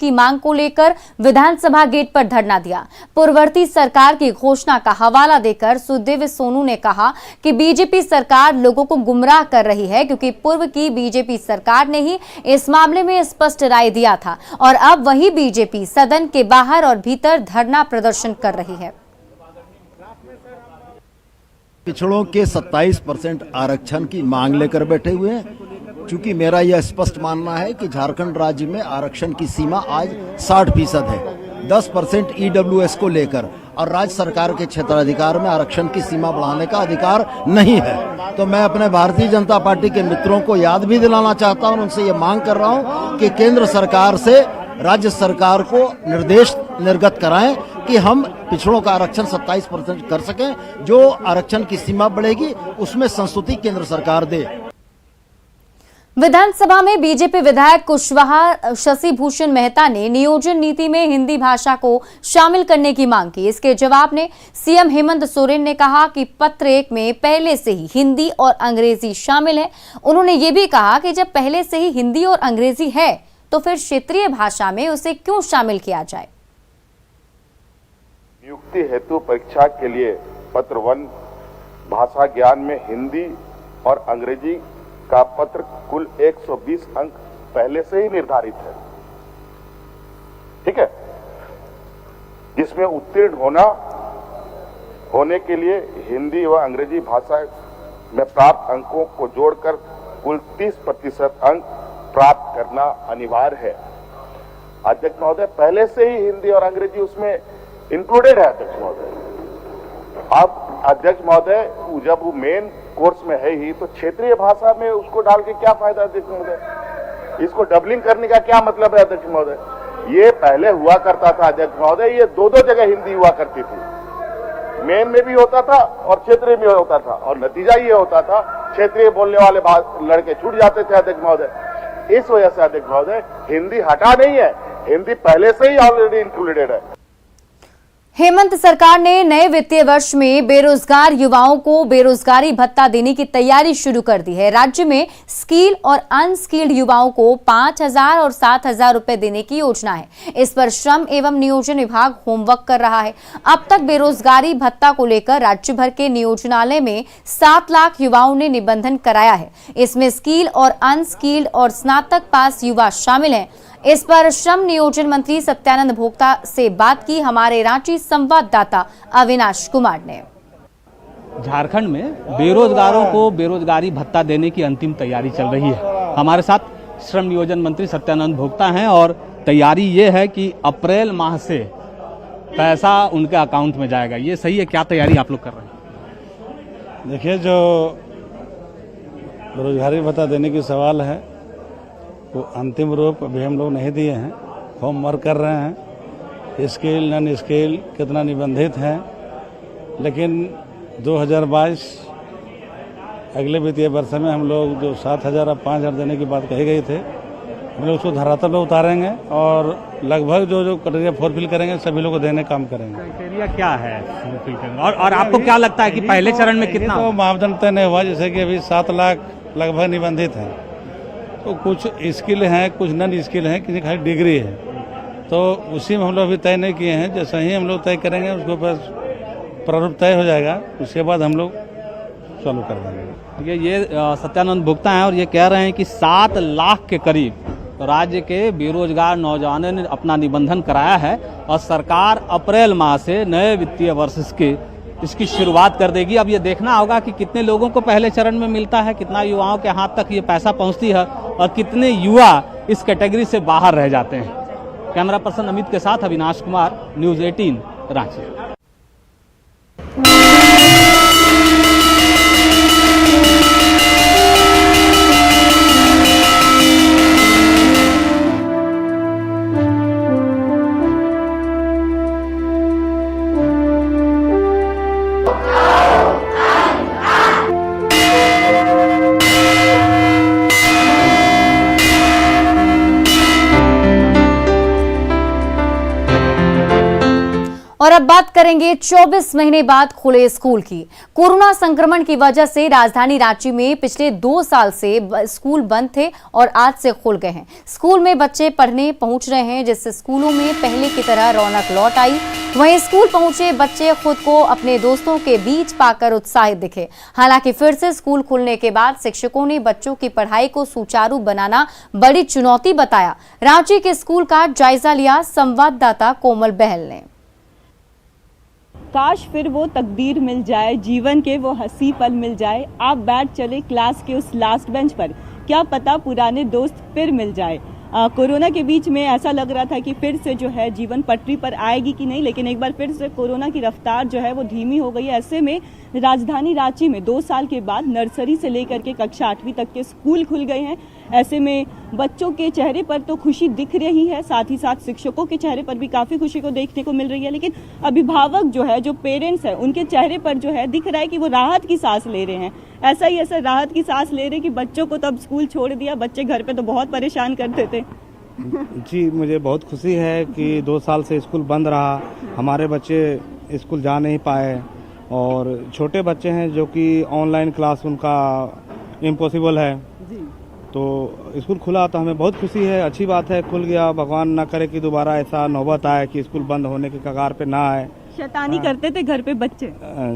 की मांग को लेकर विधानसभा गेट पर धरना दिया। पूर्ववर्ती सरकार की घोषणा का हवाला देकर सुखदेव सोनू ने कहा कि बीजेपी सरकार लोगों को गुमराह कर रही है, क्योंकि पूर्व की बीजेपी सरकार ने ही इस मामले में स्पष्ट राय दिया था और अब वही बीजेपी सदन के बाहर और भीतर धरना प्रदर्शन कर रही है। पिछड़ों के 27% आरक्षण की मांग लेकर बैठे हुए हैं। चूंकि मेरा यह स्पष्ट मानना है कि झारखंड राज्य में आरक्षण की सीमा आज 60% है, 10% ईडब्ल्यूएस को लेकर, और राज्य सरकार के क्षेत्राधिकार में आरक्षण की सीमा बढ़ाने का अधिकार नहीं है। तो मैं अपने भारतीय जनता पार्टी के मित्रों को याद भी दिलाना चाहता हूं, उनसे ये मांग कर रहा हूं कि केंद्र सरकार से राज्य सरकार को निर्देश निर्गत कराएं कि हम पिछड़ों का आरक्षण 27% कर सकें। जो आरक्षण की सीमा बढ़ेगी उसमें संस्तुति केंद्र सरकार दे। विधानसभा में बीजेपी विधायक कुशवाहा शशि भूषण मेहता ने नियोजन नीति में हिंदी भाषा को शामिल करने की मांग की। इसके जवाब में सीएम हेमंत सोरेन ने कहा कि पत्र 1 में पहले से ही हिंदी और अंग्रेजी शामिल है। उन्होंने ये भी कहा कि जब पहले से ही हिंदी और अंग्रेजी है तो फिर क्षेत्रीय भाषा में उसे क्यों शामिल किया जाए। नियुक्ति हेतु परीक्षा के लिए पत्र 1 भाषा ज्ञान में हिंदी और अंग्रेजी का पत्र कुल 120 अंक पहले से ही निर्धारित है, ठीक है, जिसमें उत्तीर्ण होने के लिए हिंदी व अंग्रेजी भाषा में प्राप्त अंकों को जोड़कर कुल 30% अंक प्राप्त करना अनिवार्य है। अध्यक्ष महोदय, पहले से ही हिंदी और अंग्रेजी उसमें इंक्लूडेड है अध्यक्ष महोदय। अब अध्यक्ष महोदय जब वो मेन कोर्स में है ही, तो क्षेत्रीय भाषा में उसको डाल के क्या फायदा अध्यक्ष महोदय? इसको डबलिंग करने का क्या मतलब है अध्यक्ष महोदय? ये पहले हुआ करता था अध्यक्ष महोदय, ये दो जगह हिंदी हुआ करती थी, मेन में भी होता था और क्षेत्रीय में होता था, और नतीजा ये होता था क्षेत्रीय बोलने वाले लड़के छूट जाते थे अध्यक्ष महोदय। इस वजह से अध्यक्ष महोदय हिंदी हटा नहीं है, हिंदी पहले से ही ऑलरेडी इंक्लूडेड है। हेमंत सरकार ने नए वित्तीय वर्ष में बेरोजगार युवाओं को बेरोजगारी भत्ता देने की तैयारी शुरू कर दी है। राज्य में स्किल और अनस्किल्ड युवाओं को 5,000 और 7,000 रुपए देने की योजना है। इस पर श्रम एवं नियोजन विभाग होमवर्क कर रहा है। अब तक बेरोजगारी भत्ता को लेकर राज्य भर के नियोजनालय में 7 लाख युवाओं ने निबंधन कराया है। इसमें स्किल और अनस्किल्ड और स्नातक पास युवा शामिल हैं। इस पर श्रम नियोजन मंत्री सत्यानंद भोक्ता से बात की हमारे रांची संवाददाता अविनाश कुमार ने। झारखंड में बेरोजगारों को बेरोजगारी भत्ता देने की अंतिम तैयारी चल रही है। हमारे साथ श्रम नियोजन मंत्री सत्यानंद भोक्ता हैं और तैयारी ये है कि अप्रैल माह से पैसा उनके अकाउंट में जाएगा। ये सही है? क्या तैयारी आप लोग कर रहे हैं? देखिए, जो बेरोजगारी भत्ता देने की सवाल है वो अंतिम रूप अभी हम लोग नहीं दिए हैं, होमवर्क कर रहे हैं। स्किल नॉन स्किल कितना निबंधित है, लेकिन 2022 अगले वित्तीय वर्ष में हम लोग जो 7,000 और 5,000 देने की बात कही गई थे, हम लोग उसको धरातल पर उतारेंगे और लगभग जो क्राइटेरिया फुलफिल करेंगे सभी लोग को देने काम करेंगे। क्राइटेरिया क्या है फुलफिल करना? और आपको क्या लगता है कि पहले चरण में कितना? तो मापदंड तय नहीं हुआ, जैसे कि अभी 7 लाख लगभग निबंधित है, तो कुछ स्किल है, कुछ नॉन स्किल है, किसी खाली डिग्री है, तो उसी में हम लोग अभी तय नहीं किए हैं। जैसे ही हम लोग तय करेंगे उसके ऊपर प्रारूप तय हो जाएगा, उसके बाद हम लोग चालू कर देंगे। ये सत्यानंद भोक्ता हैं और ये कह रहे हैं कि 7 लाख के करीब राज्य के बेरोजगार नौजवानों ने अपना निबंधन कराया है और सरकार अप्रैल माह से नए वित्तीय वर्ष इसकी शुरुआत कर देगी। अब ये देखना होगा कि कितने लोगों को पहले चरण में मिलता है, कितना युवाओं के हाथ तक ये पैसा पहुंचती है और कितने युवा इस कैटेगरी से बाहर रह जाते हैं। कैमरा पर्सन अमित के साथ अविनाश कुमार, न्यूज़ 18 रांची। और अब बात करेंगे 24 महीने बाद खुले स्कूल की। कोरोना संक्रमण की वजह से राजधानी रांची में पिछले 2 साल से स्कूल बंद थे और आज से खुल गए हैं। स्कूल में बच्चे पढ़ने पहुंच रहे हैं, जिससे स्कूलों में पहले की तरह रौनक लौट आई। वहीं स्कूल पहुंचे बच्चे खुद को अपने दोस्तों के बीच पाकर उत्साहित दिखे। हालांकि फिर से स्कूल खुलने के बाद शिक्षकों ने बच्चों की पढ़ाई को सुचारू बनाना बड़ी चुनौती बताया। रांची के स्कूल का जायजा लिया संवाददाता कोमल बहल ने। काश फिर वो तकदीर मिल जाए, जीवन के वो हंसी पल मिल जाए। आप बैठ चले क्लास के उस लास्ट बेंच पर, क्या पता पुराने दोस्त फिर मिल जाए। कोरोना के बीच में ऐसा लग रहा था कि फिर से जो है जीवन पटरी पर आएगी कि नहीं, लेकिन एक बार फिर से कोरोना की रफ्तार जो है वो धीमी हो गई है। ऐसे में राजधानी रांची में 2 साल के बाद नर्सरी से लेकर के कक्षा 8वीं तक के स्कूल खुल गए हैं। ऐसे में बच्चों के चेहरे पर तो खुशी दिख रही है, साथ ही साथ शिक्षकों के चेहरे पर भी काफ़ी खुशी को देखने को मिल रही है। लेकिन अभिभावक जो है, जो पेरेंट्स हैं, उनके चेहरे पर जो है दिख रहा है कि वो राहत की सांस ले रहे हैं। ऐसा राहत की सांस ले रहे हैं कि बच्चों को तब स्कूल छोड़ दिया। बच्चे घर पे तो बहुत परेशान करते थे। जी, मुझे बहुत खुशी है कि 2 साल से स्कूल बंद रहा, हमारे बच्चे स्कूल जा नहीं पाए और छोटे बच्चे हैं जो कि ऑनलाइन क्लास उनका इम्पॉसिबल है। तो स्कूल खुला तो हमें बहुत खुशी है, अच्छी बात है, खुल गया। भगवान ना करे कि दोबारा ऐसा नौबत आए कि स्कूल बंद होने के कगार पे ना आए। शैतानी करते थे घर पे बच्चे?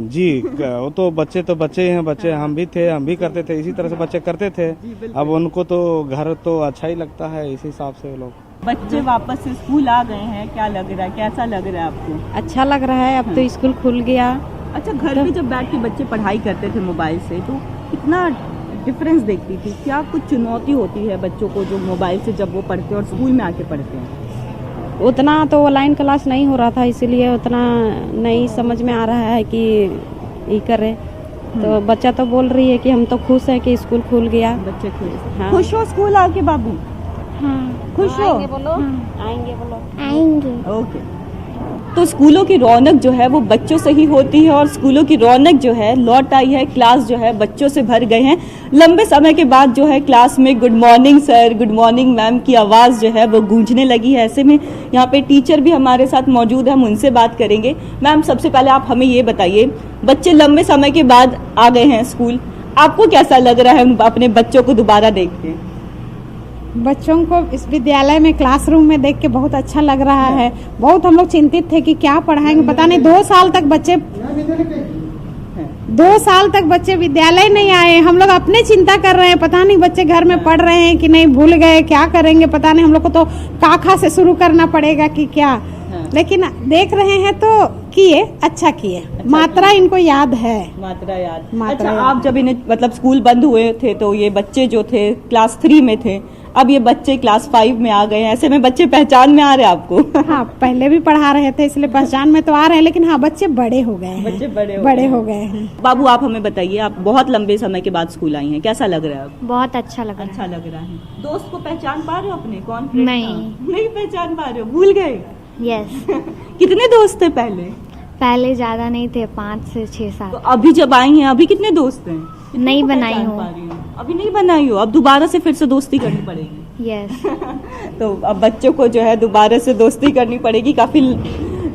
जी, वो तो बच्चे हैं, बच्चे हम भी थे, हम भी करते थे, इसी तरह से बच्चे करते थे। अब उनको तो घर तो अच्छा ही लगता है, इसी हिसाब से वो लोग। बच्चे वापस से स्कूल आ गए हैं, क्या लग रहा है, कैसा लग रहा है आपको? अच्छा लग रहा है, अब तो स्कूल खुल गया। अच्छा, घर पे जब बैठ के बच्चे पढ़ाई करते थे मोबाइल से, तो कितना डिफरेंस देखती थी? क्या कुछ चुनौती होती है बच्चों को जो मोबाइल से जब वो पढ़ते हैं और स्कूल में आके पढ़ते हैं? उतना तो ऑनलाइन क्लास नहीं हो रहा था, इसीलिए उतना नहीं समझ में आ रहा है कि ये करे। तो बच्चा तो बोल रही है कि हम तो खुश हैं कि स्कूल खुल गया। बच्चे खुश? हाँ। खुश हो स्कूल आके बाबू? हाँ। खुश हो? आएंगे बोलो। हाँ। आएंगे बोलो। आएंगे। ओके। तो स्कूलों की रौनक जो है वो बच्चों से ही होती है और स्कूलों की रौनक जो है लौट आई है। क्लास जो है बच्चों से भर गए हैं। लंबे समय के बाद जो है क्लास में good morning sir, good morning ma'am की आवाज़ जो है वो गूंजने लगी है। ऐसे में यहाँ पे टीचर भी हमारे साथ मौजूद है, हम उनसे बात करेंगे। मैम, सबसे पहले आप हमें ये बताइए, बच्चे लंबे समय के बाद आ गए हैं स्कूल, आपको कैसा लग रहा है अपने बच्चों को दोबारा देख के? बच्चों को इस विद्यालय में क्लासरूम में देख के बहुत अच्छा लग रहा है। बहुत हम लोग चिंतित थे कि क्या पढ़ाएंगे, पता नहीं 2 साल तक बच्चे विद्यालय नहीं आए। हम लोग अपने चिंता कर रहे हैं, पता नहीं बच्चे घर में पढ़ रहे हैं कि नहीं, भूल गए, क्या करेंगे पता नहीं। हम लोग को तो काखा से शुरू करना पड़ेगा कि क्या, लेकिन देख रहे हैं तो अच्छा किए। मात्रा इनको याद है। मात्रा याद। अच्छा, आप जब इन्हें मतलब स्कूल बंद हुए थे तो ये बच्चे जो थे क्लास 3 में थे, अब ये बच्चे क्लास 5 में आ गए हैं। ऐसे में बच्चे पहचान में आ रहे हैं आपको? हाँ, पहले भी पढ़ा रहे थे इसलिए पहचान में तो आ रहे हैं, लेकिन हाँ बच्चे बड़े हो गए हैं। बच्चे बड़े हो गए हैं। बाबू, आप हमें बताइए, आप बहुत लंबे समय के बाद स्कूल आई हैं, कैसा लग रहा है आपको? बहुत अच्छा लग रहा है। अच्छा लग रहा है। दोस्त को पहचान पा रहे हो अपने? कौन? नहीं पहचान पा रहे हो, भूल गए? यस। कितने दोस्त थे पहले ज्यादा नहीं थे, 5 से 6 साल। तो अभी जब आई हैं, अभी कितने दोस्त हैं? नहीं बनाई हूँ अभी। नहीं बनाई हो, अब दोबारा से फिर से दोस्ती करनी पड़ेगी। यस। तो अब बच्चों को जो है दोबारा से दोस्ती करनी पड़ेगी। काफी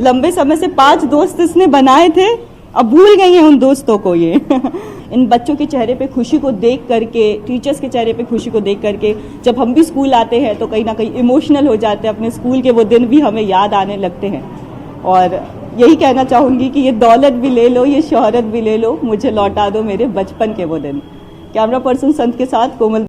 लंबे समय से 5 दोस्त इसने बनाए थे, अब भूल गई हैं उन दोस्तों को ये। इन बच्चों के चेहरे पे खुशी को देख करके, टीचर्स के चेहरे पे खुशी को देख करके जब हम भी स्कूल आते हैं तो कहीं ना कहीं इमोशनल हो जाते हैं। अपने स्कूल के वो दिन भी हमें याद आने लगते हैं। और यही कहना चाहूंगी कि ये दौलत भी ले लो, ये शोहरत भी ले लो, मुझे लौटा दो मेरे बचपन के वो दिन। कैमरा पर्सन संत के साथ कोमल।